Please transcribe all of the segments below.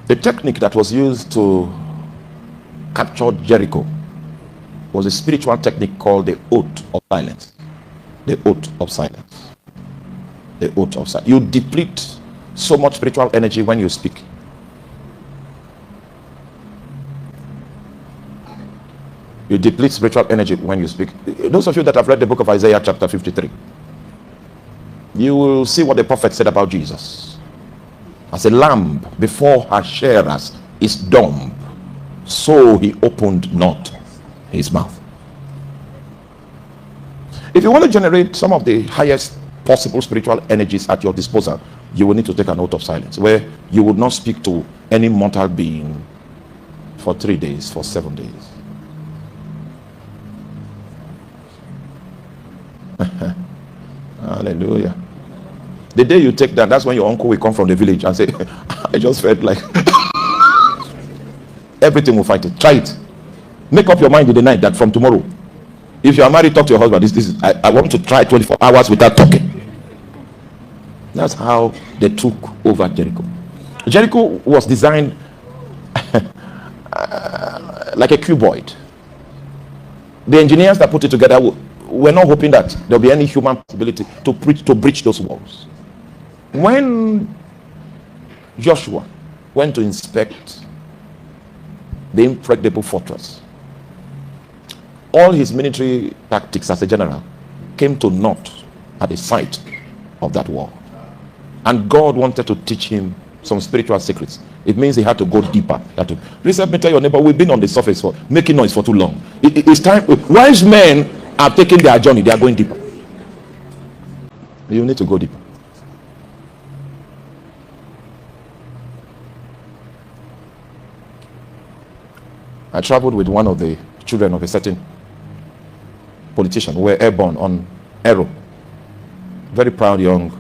The technique that was used to capture Jericho was a spiritual technique called the oath of silence. The oath of silence. The oath of silence. You deplete so much spiritual energy when you speak. You deplete spiritual energy when you speak. Those of you that have read the book of Isaiah chapter 53, you will see what the prophet said about Jesus. As a lamb before her shearers is dumb, so he opened not his mouth. If you want to generate some of the highest possible spiritual energies at your disposal, you will need to take an oath of silence, where you would not speak to any mortal being for 3 days, for 7 days. Hallelujah. The day you take that, that's when your uncle will come from the village and say, I just felt like everything will fight it. Try it. Make up your mind in the night that from tomorrow, if you are married, talk to your husband. I want to try 24 hours without talking. That's how they took over Jericho. Jericho was designed like a cuboid. The engineers that put it together were not hoping that there'll be any human possibility to breach those walls. When Joshua went to inspect the impregnable fortress, all his military tactics as a general came to naught at the sight of that wall. And God wanted to teach him some spiritual secrets. It means he had to go deeper. Please let me tell your neighbor, we've been on the surface for making noise for too long. It's time. Wise men are taking their journey. They are going deeper. You need to go deeper. I traveled with one of the children of a certain politician who were airborne on Aero. Very proud young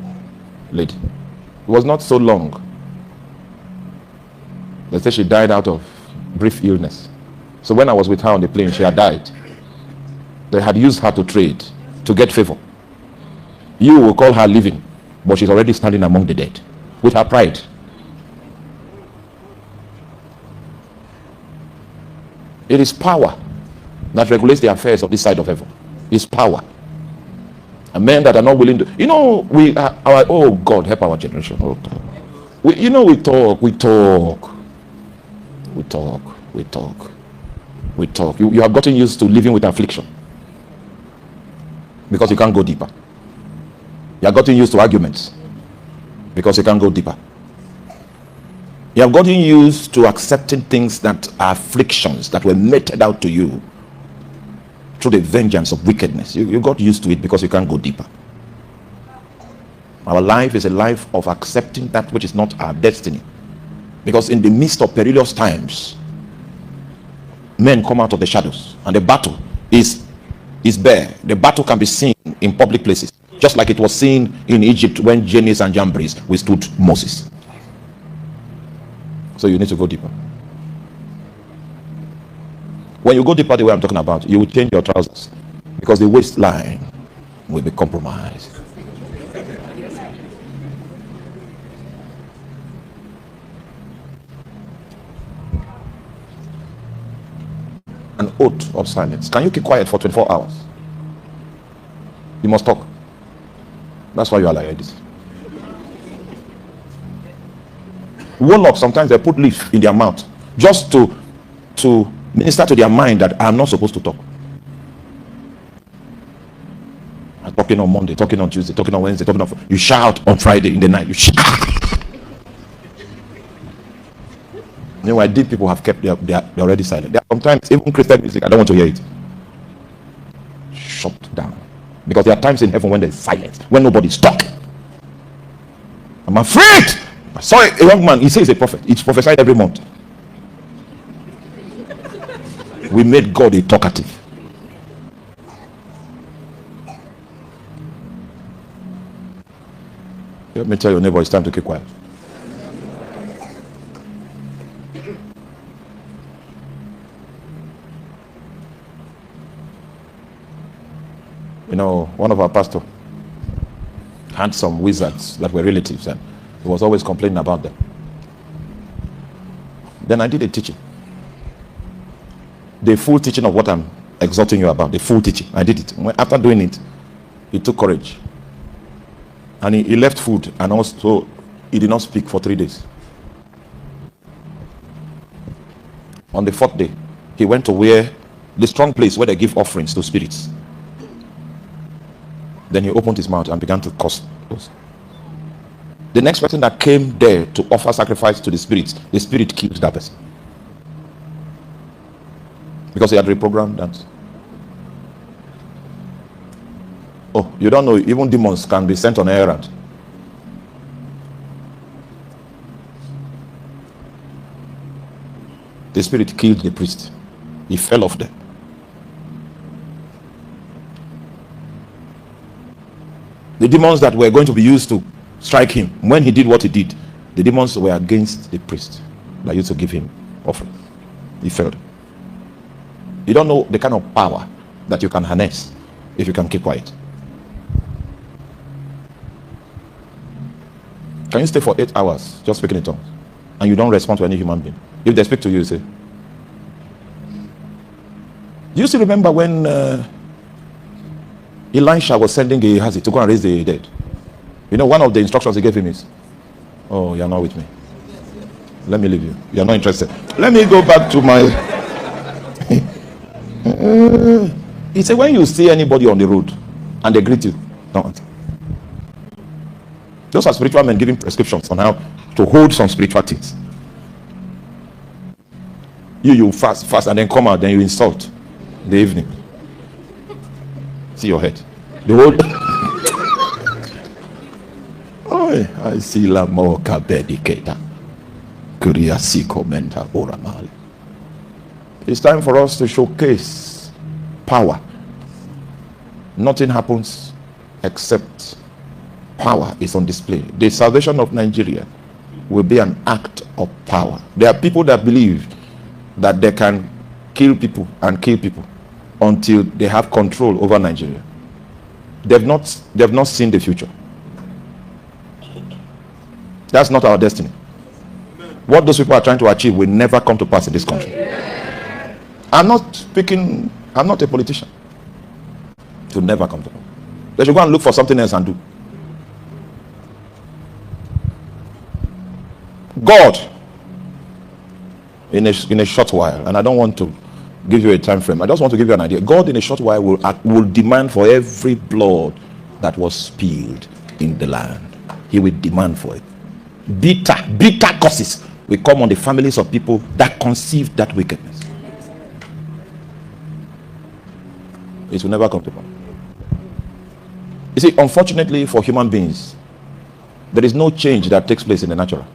lady. It was not so long. They said she died out of brief illness. So when I was with her on the plane, she had died. They had used her to trade, to get favor. You will call her living, but she's already standing among the dead with her pride. It is power that regulates the affairs of this side of heaven. It's power. And men that are not willing to, we are oh God, help our generation. Oh God. We talk. You have gotten used to living with affliction because you can't go deeper. You have gotten used to arguments because you can't go deeper. You have gotten used to accepting things that are afflictions that were meted out to you through the vengeance of wickedness. You got used to it because you can't go deeper. Our life is a life of accepting that which is not our destiny. Because in the midst of perilous times, men come out of the shadows and the battle is bare. The battle can be seen in public places, just like it was seen in Egypt when Jannes and Jambres withstood Moses. So you need to go deeper. When you go deeper the way I'm talking about, you will change your trousers because the waistline will be compromised. An oath of silence. Can you keep quiet for 24 hours? You must talk. That's why you are like this. Warlocks, sometimes they put leaf in their mouth just to minister to their mind that I'm not supposed to talk. I'm talking on Monday, talking on Tuesday, talking on Wednesday, you shout on Friday in the night. You shout. Meanwhile, deep people have kept they're already silent. Sometimes even Christian music, I don't want to hear it. Shut down. Because there are times in heaven when there's silence, when nobody's talking. I'm afraid. I saw a young man, he says he's a prophet. It's prophesied every month. We made God a talkative. Let me tell your neighbor, it's time to keep quiet. One of our pastors had some wizards that were relatives, and he was always complaining about them. Then I did a teaching. The full teaching of what I'm exhorting you about. The full teaching. I did it. After doing it, he took courage. And he left food, and also he did not speak for 3 days. On the 4th day, he went to where the strong place where they give offerings to spirits. Then he opened his mouth and began to curse those. The next person that came there to offer sacrifice to the spirit killed that person. Because he had reprogrammed that. Oh, you don't know, even demons can be sent on an errand. The spirit killed the priest. He fell off there. The demons that were going to be used to strike him, when he did what he did, the demons were against the priest that used to give him offering. He failed. You don't know the kind of power that you can harness if you can keep quiet. Can you stay for 8 hours just speaking in tongues and you don't respond to any human being? If they speak to you, you say, do you still remember when Elisha was sending Gehazi to go and raise the dead? You know, one of the instructions he gave him is, oh, you're not with me. Let me leave you. You're not interested. Let me go back to my... He said, when you see anybody on the road and they greet you, don't answer. Those are spiritual men giving prescriptions on how to hold some spiritual things. You fast and then come out, then you insult in the evening. See your head. The whole... Oh, I see la mocha bedicata. Kuriasi commenta oramali. It's time for us to showcase power. Nothing happens except power is on display. The salvation of Nigeria will be an act of power. There are people that believe that they can kill people and kill people until they have control over Nigeria. They've not seen the future. That's not our destiny. What those people are trying to achieve will never come to pass in this country. I'm not a politician. It will never come to pass. They should go and look for something else and do. God, in a short while, and I don't want to give you a time frame, I just want to give you an idea. God in a short while will demand for every blood that was spilled in the land. He will demand for it. Bitter curses will come on the families of people that conceived that wickedness. It will never come to pass. You see, unfortunately for human beings, there is no change that takes place in the natural.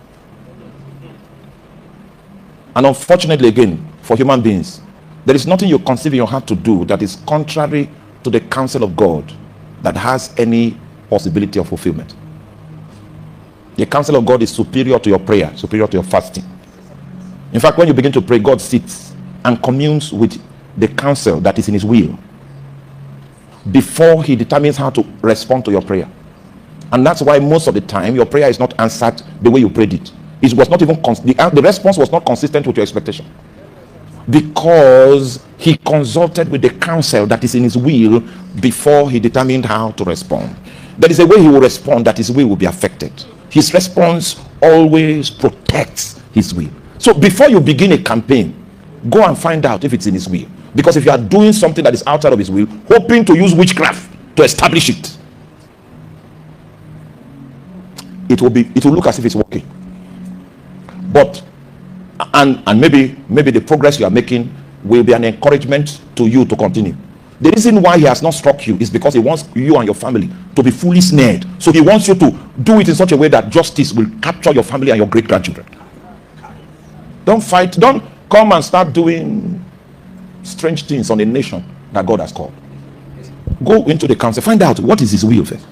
And unfortunately again, for human beings, there is nothing you conceive in your heart to do that is contrary to the counsel of God that has any possibility of fulfillment. The counsel of God is superior to your prayer, superior to your fasting. In fact, when you begin to pray, God sits and communes with the counsel that is in his will before he determines how to respond to your prayer. And that's why most of the time your prayer is not answered the way you prayed it. It was not even the response was not consistent with your expectation, because he consulted with the counsel that is in his will before he determined how to respond. There is a way he will respond that his will be affected. His response always protects his will. So before you begin a campaign, go and find out if it's in his will. Because if you are doing something that is outside of his will, hoping to use witchcraft to establish it, it will look as if it's working. But and maybe the progress you are making will be an encouragement to you to continue. The reason why he has not struck you is because he wants you and your family to be fully snared. So he wants you to do it in such a way that justice will capture your family and your great-grandchildren. Don't fight. Don't come and start doing strange things on a nation that God has called. Go into the council. Find out what is his will first.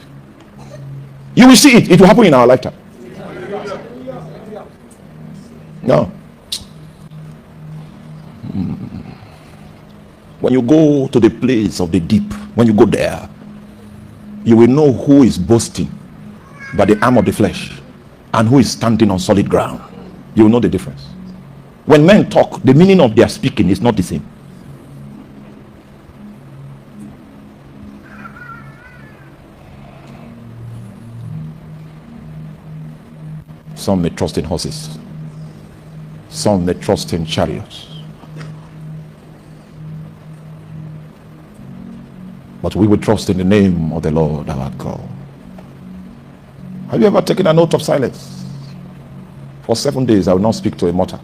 You will see it. It will happen in our lifetime. No. When you go to the place of the deep, when you go there, you will know who is boasting by the arm of the flesh and who is standing on solid ground. You will know the difference. When men talk, the meaning of their speaking is not the same. Some may trust in horses. Some may trust in chariots. But we will trust in the name of the Lord our God. Have you ever taken an oath of silence? For 7 days I will not speak to a mortal.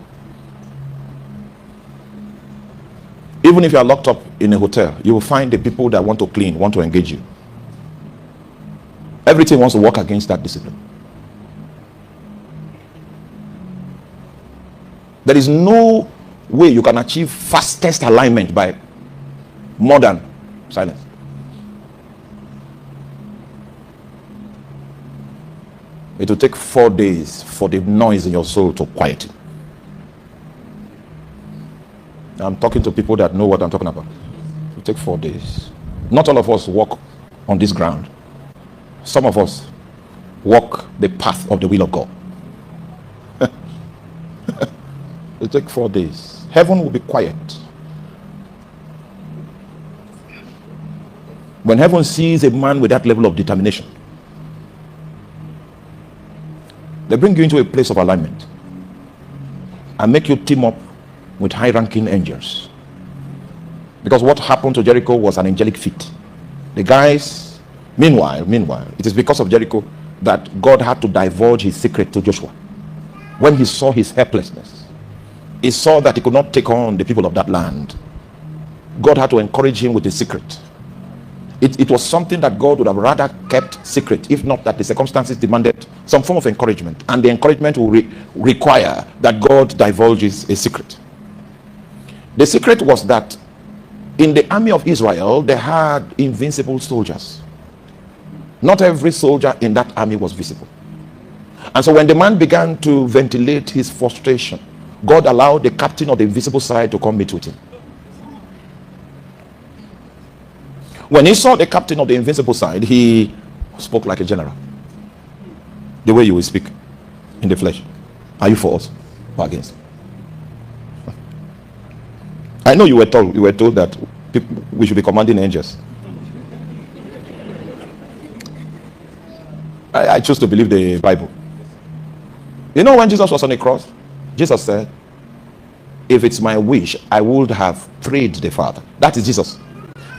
Even if you are locked up in a hotel, you will find the people that want to clean, want to engage you. Everything wants to work against that discipline. There is no way you can achieve fastest alignment by more than silence. It will take 4 days for the noise in your soul to quieten. I'm talking to people that know what I'm talking about. It will take 4 days. Not all of us walk on this ground. Some of us walk the path of the will of God. It will take 4 days. Heaven will be quiet. When heaven sees a man with that level of determination, they bring you into a place of alignment and make you team up with high-ranking angels. Because what happened to Jericho was an angelic feat. The guys, meanwhile, it is because of Jericho that God had to divulge his secret to Joshua. When he saw his helplessness, he saw that he could not take on the people of that land. God had to encourage him with a secret. It was something that God would have rather kept secret, if not that the circumstances demanded some form of encouragement, and the encouragement will require that God divulges a secret. The secret was that in the army of Israel they had invincible soldiers. Not every soldier in that army was visible, and so when the man began to ventilate his frustration, God allowed the captain of the invisible side to come meet with him. When he saw the captain of the invincible side, he spoke like a general. The way you will speak in the flesh. Are you for us or against? I know you were told that we should be commanding angels. I choose to believe the Bible. You know, when Jesus was on the cross, Jesus said, if it's my wish, I would have prayed the Father. That is Jesus.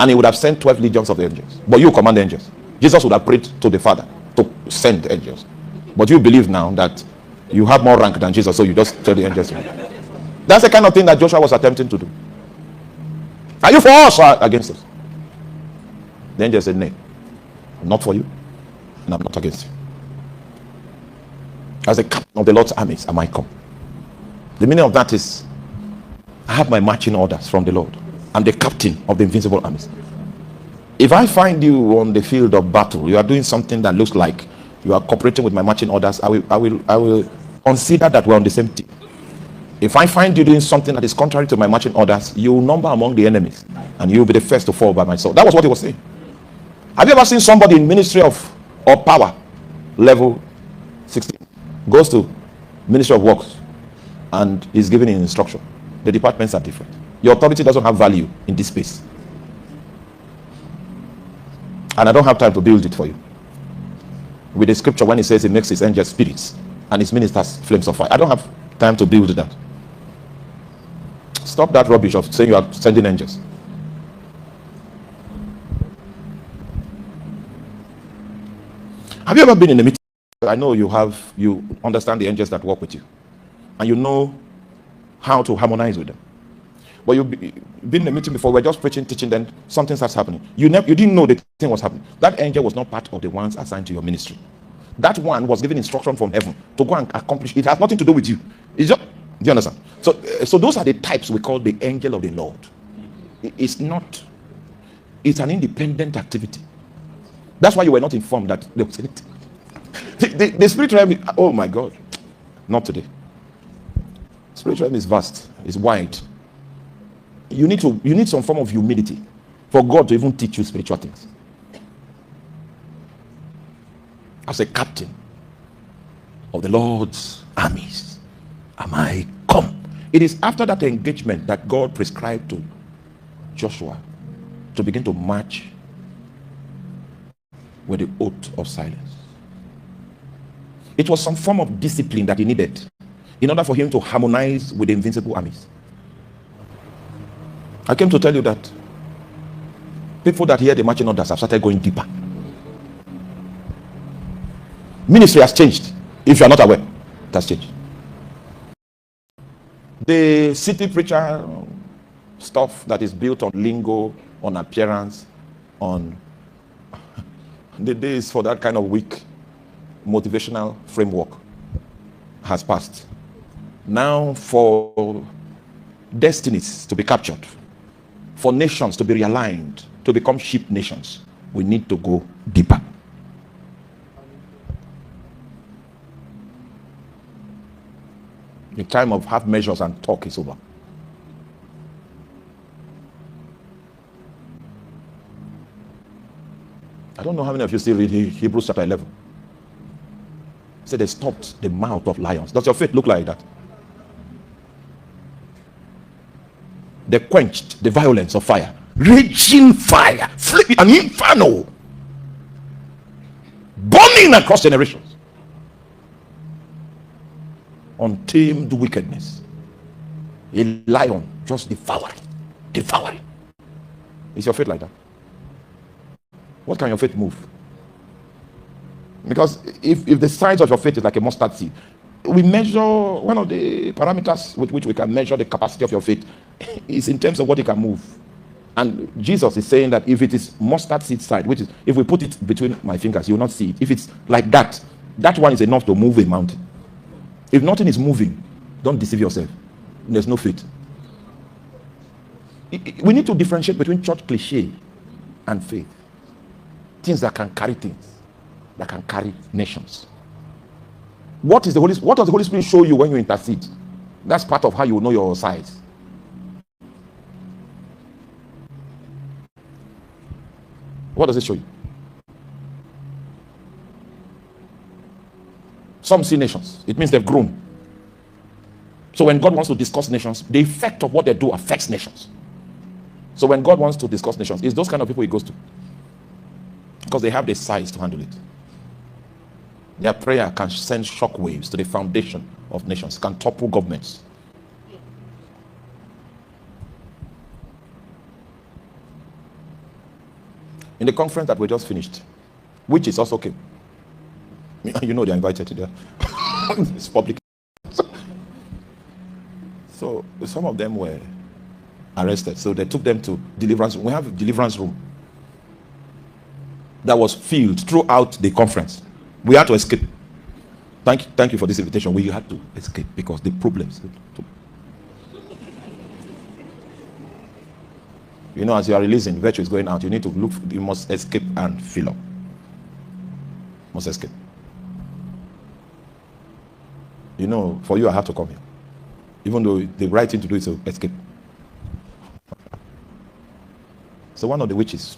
And he would have sent 12 legions of the angels. But you command angels. Jesus would have prayed to the Father to send angels. But you believe now that you have more rank than Jesus, so you just tell the angels. That's the kind of thing that Joshua was attempting to do. Are you for us or against us? The angel said, nay, I'm not for you, and I'm not against you. As a captain of the Lord's armies, am I come? The meaning of that is, I have my marching orders from the Lord. I'm the captain of the invincible armies. If I find you on the field of battle, you are doing something that looks like you are cooperating with my marching orders, I will consider that we're on the same team. If I find you doing something that is contrary to my marching orders, you will number among the enemies, and you will be the first to fall by my sword. That was what he was saying. Have you ever seen somebody in ministry of or power level 16 goes to ministry of works and is given an instruction? The departments are different. Your authority doesn't have value in this space, and I don't have time to build it for you with the scripture when it says he makes his angels spirits and his ministers flames of fire. I don't have time to build that. Stop that rubbish of saying you are sending angels. Have you ever been in a meeting? I know you understand the angels that work with you, and you know how to harmonize with them. But you've been in a meeting before, we're just preaching, teaching, then something starts happening. You didn't know the thing was happening. That angel was not part of the ones assigned to your ministry. That one was given instruction from heaven to go and accomplish. It has nothing to do with you. It's just, do you understand? So those are the types we call the angel of the Lord. It's an independent activity. That's why you were not informed that there was anything. The spirit realm, oh my God, not today. Spiritual realm is vast, it's wide. You need some form of humility for God to even teach you spiritual things. As a captain of the Lord's armies, am I come? It is after that engagement that God prescribed to Joshua to begin to march with the oath of silence. It was some form of discipline that he needed in order for him to harmonize with the invincible armies. I came to tell you that people that hear the marching orders have started going deeper. Ministry has changed. If you are not aware, it has changed. The city preacher stuff that is built on lingo, on appearance, on the days for that kind of weak motivational framework has passed. Now, for destinies to be captured, for nations to be realigned, to become sheep nations, we need to go deeper. The time of half measures and talk is over. I don't know how many of you still read Hebrews chapter 11. It said they stopped the mouth of lions. Does your faith look like that? They quenched the violence of fire. Raging fire, an inferno, burning across generations. Untamed wickedness. A lion just devouring. Is your faith like that? What can your faith move? Because if the size of your faith is like a mustard seed, we measure, one of the parameters with which we can measure the capacity of your faith is in terms of what it can move. And Jesus is saying that if it is mustard seed size, which is, if we put it between my fingers, you will not see it. If it's like that, that one is enough to move a mountain. If nothing is moving, don't deceive yourself. There's no faith. We need to differentiate between church cliche and faith. Things that can carry things, that can carry nations. What does the Holy Spirit show you when you intercede? That's part of how you know your size. What does it show you? Some see nations. It means they've grown. So when God wants to discuss nations, the effect of what they do affects nations. So when God wants to discuss nations, it's those kind of people he goes to. Because they have the size to handle it. Their prayer can send shock waves to the foundation of nations, can topple governments. In the conference that we just finished, which is also okay. You know they're invited to there. It's public. So some of them were arrested. So they took them to deliverance. We have a deliverance room that was filled throughout the conference. We had to escape. Thank you for this invitation. We had to escape because the problems. You know, as you are releasing, virtue is going out. You need to look. You must escape and fill up. Must escape. You know, for you, I have to come here, even though the right thing to do is to escape. So one of the witches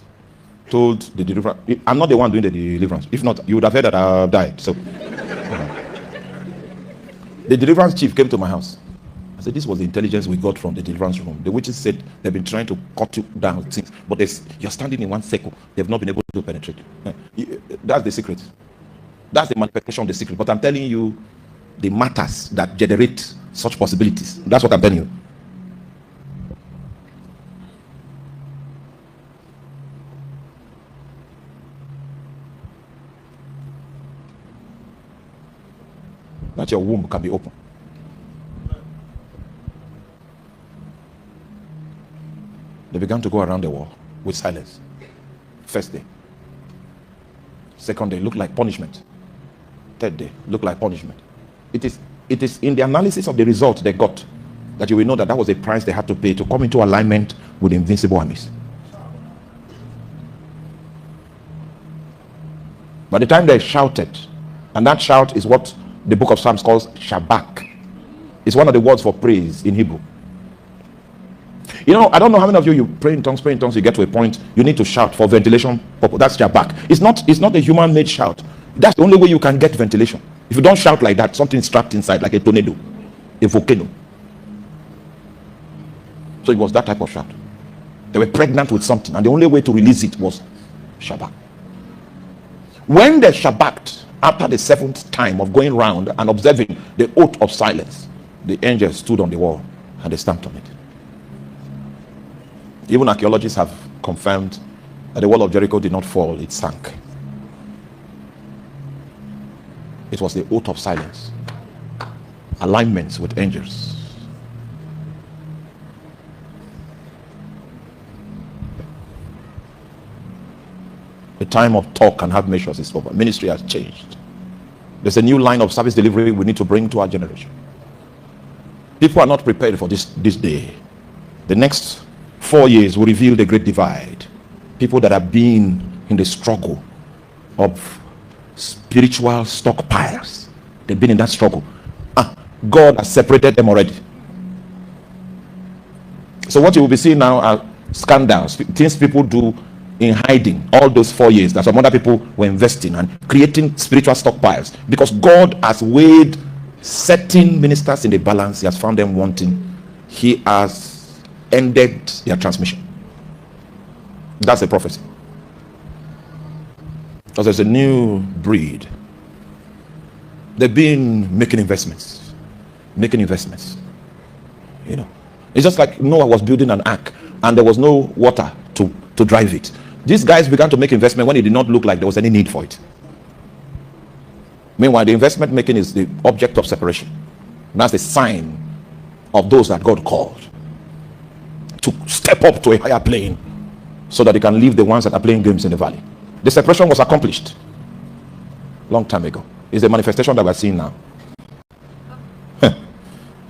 told the deliverance, I'm not the one doing the deliverance. If not, you would have heard that I died. So the deliverance chief came to my house. I said, this was the intelligence we got from the deliverance room. The witches said they've been trying to cut you down things, but you're standing in one circle. They've not been able to penetrate. That's the secret. That's the manifestation of the secret. But I'm telling you the matters that generate such possibilities. That's what I'm telling you. That your womb can be open. They began to go around the wall with silence. First day. Second day looked like punishment. Third day looked like punishment. It is in the analysis of the result they got that you will know that that was a price they had to pay to come into alignment with the invincible armies. By the time they shouted, and that shout is what the book of Psalms calls Shabak. It's one of the words for praise in Hebrew. You know, I don't know how many of you pray in tongues, you get to a point you need to shout for ventilation purpose. That's Shabak. It's not a human-made shout. That's the only way you can get ventilation. If you don't shout like that, something's trapped inside like a tornado, a volcano. So it was that type of shout. They were pregnant with something, and the only way to release it was shabak. When they shabacked, after the 7th time of going round and observing the oath of silence, the angels stood on the wall and they stamped on it. Even archaeologists have confirmed that the wall of Jericho did not fall, it sank. It was the oath of silence. Alignments with angels. The time of talk and have measures is over. Ministry has changed. There's a new line of service delivery we need to bring to our generation. People are not prepared for this day. The next 4 years will reveal the great divide. People that have been in the struggle of spiritual stockpiles, they've been in that struggle. God has separated them already. So what you will be seeing now are scandals, things people do in hiding all those 4 years that some other people were investing and creating spiritual stockpiles, because God has weighed certain ministers in the balance. He has found them wanting. He has ended their transmission. That's a prophecy. Because there's a new breed. They've been making investments. You know, it's just like Noah was building an ark and there was no water to drive it. These guys began to make investment when it did not look like there was any need for it. Meanwhile, the investment making is the object of separation. And that's the sign of those that God called to step up to a higher plane so that they can leave the ones that are playing games in the valley. The separation was accomplished long time ago. It's the manifestation that we're seeing now.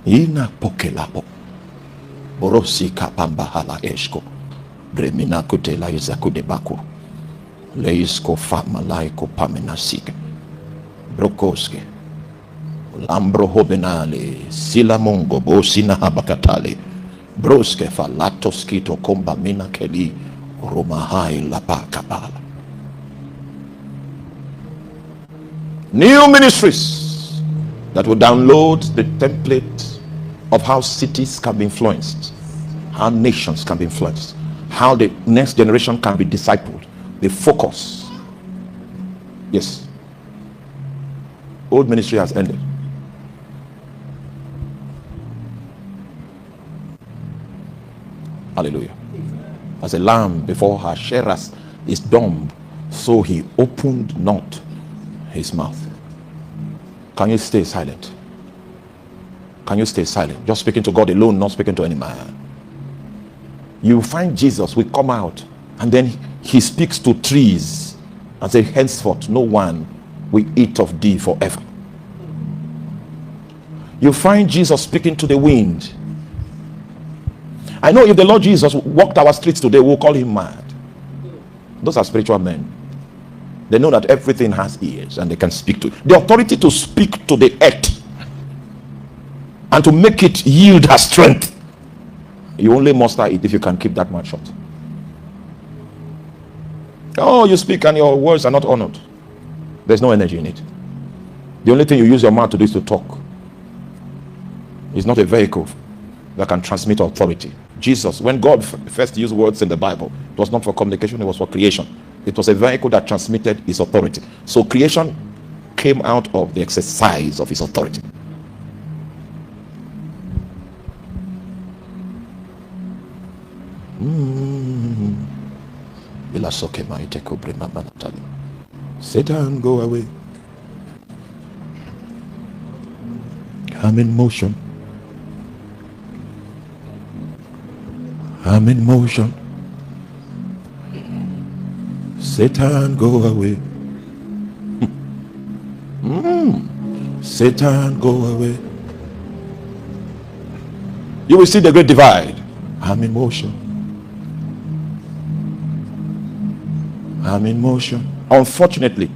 Ina pokelapo borosi kapamba hala eshko bremina kutela izakude baku leisko fama laiko pamena sike brokoske lambro hobenale sila mongo bosina habakatale broske falato skito komba mina keli romahai lapa kabala. New ministries that will download the template of how cities can be influenced, how nations can be influenced, how the next generation can be discipled. The focus. Yes. Old ministry has ended. Hallelujah. As a lamb before her shearers is dumb, so he opened not his mouth. Can you stay silent? Can you stay silent? Just speaking to God alone, not speaking to any man. You find Jesus will come out and then he speaks to trees and say, henceforth no one will eat of thee forever. You find Jesus speaking to the wind. I know if the Lord Jesus walked our streets today, we'll call him mad. Those are spiritual men. They know that everything has ears and they can speak to it. The authority to speak to the earth and to make it yield her strength, you only muster it if you can keep that mouth shut. Oh, you speak and your words are not honored. There's no energy in it. The only thing you use your mouth to do is to talk. It's not a vehicle that can transmit authority. Jesus, when God first used words in the Bible, it was not for communication, it was for creation. It was a vehicle that transmitted his authority. So creation came out of the exercise of his authority. Satan, go away. I'm in motion. I'm in motion. Satan, go away. Satan, go away. You will see the great divide. I'm in motion. I'm in motion. Unfortunately,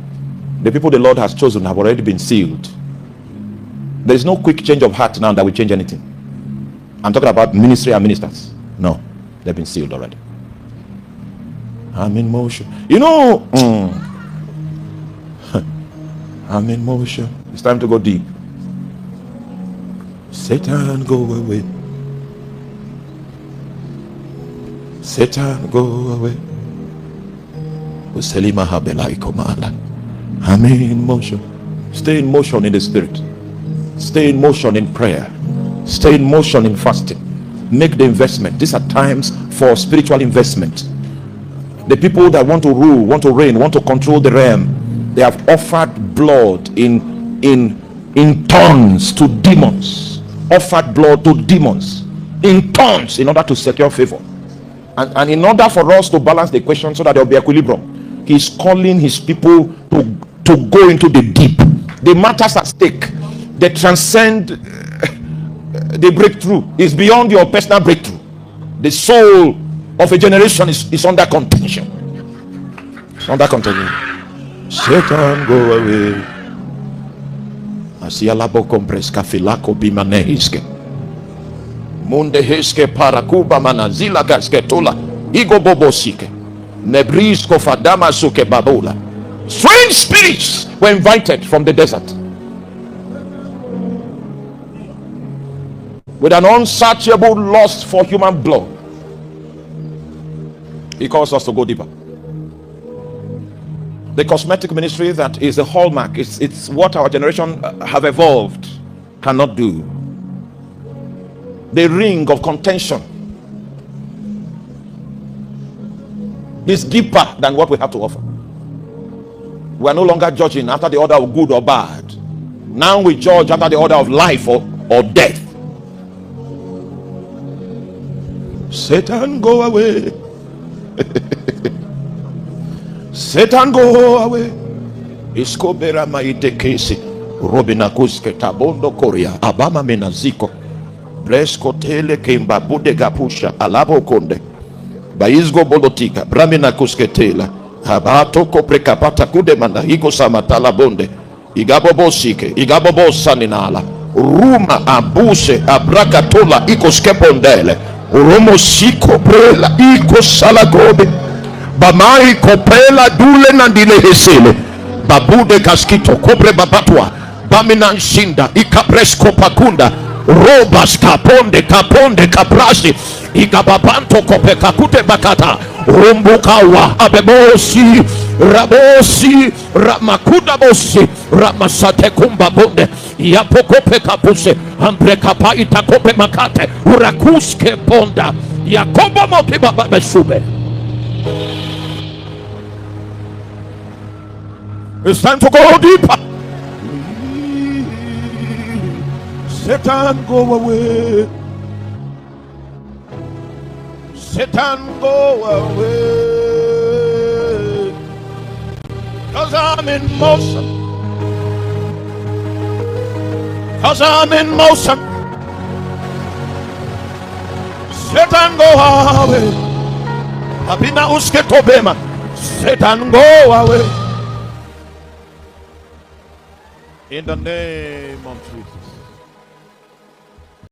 the people the Lord has chosen have already been sealed. There is no quick change of heart now that will change anything. I'm talking about ministry and ministers. No, they've been sealed already. I'm in motion. You know, I'm in motion. It's time to go deep. Satan, go away. Satan, go away. Uselima habelai komala. I'm in motion. Stay in motion in the spirit. Stay in motion in prayer. Stay in motion in fasting. Make the investment. These are times for spiritual investment. The people that want to rule, want to reign, want to control the realm, they have offered blood in tons to demons. Offered blood to demons in tons in order to secure favor. And in order for us to balance the equation so that there will be equilibrium, he's calling his people to go into the deep. The matters at stake, they transcend the breakthrough. Is beyond your personal breakthrough. The soul of a generation is under contention. It's under contention. Satan, go away. Asialabo compresca filaco bimanehiske. Munde heske parakuba manazila gasketola. Igo bobosike. Nebrisco fadama suke babola. Strange spirits were invited from the desert with an unsearchable lust for human blood. He calls us to go deeper. The cosmetic ministry that is the hallmark, it's what our generation have evolved cannot do. The ring of contention is deeper than what we have to offer. We are no longer judging after the order of good or bad. Now we judge after the order of life or death. Satan, go away. Satan, go away. Iskobera maite kesi. Robina kuske tabondo korea. Abama menaziko. Bresko tele kemba bude gapusha. Alabo konde. Baizgo bolotika. Bramina kuske tela. Habato koprekapata kudemanda. Iko samatala bonde. Igabobo sike. Igabobo saninala. Ruma abuse abrakatola. Iko skepondele. Uromo siko prela. Iko salagobe. Bamai kopela dule nandile hesele. Babude kaskito kopre babatwa. Bamina nshinda. Ikapresko pakunda. Robas kaponde kaprasi. Igababanto kope kakute bakata. Rumbukawa abebosi. Rabosi. Ramakuda bosi. Ramasate kumba bonde. Yapokope kapuse. Ambre kapa itakope makate. Urakuske ponda. Yakoba mote baba besube. It's time to go deeper. Satan, go away. Satan, go away. 'Cause I'm in motion. 'Cause I'm in motion. Satan, go away. Abina uske tobema. Satan, go away. In the name of Jesus.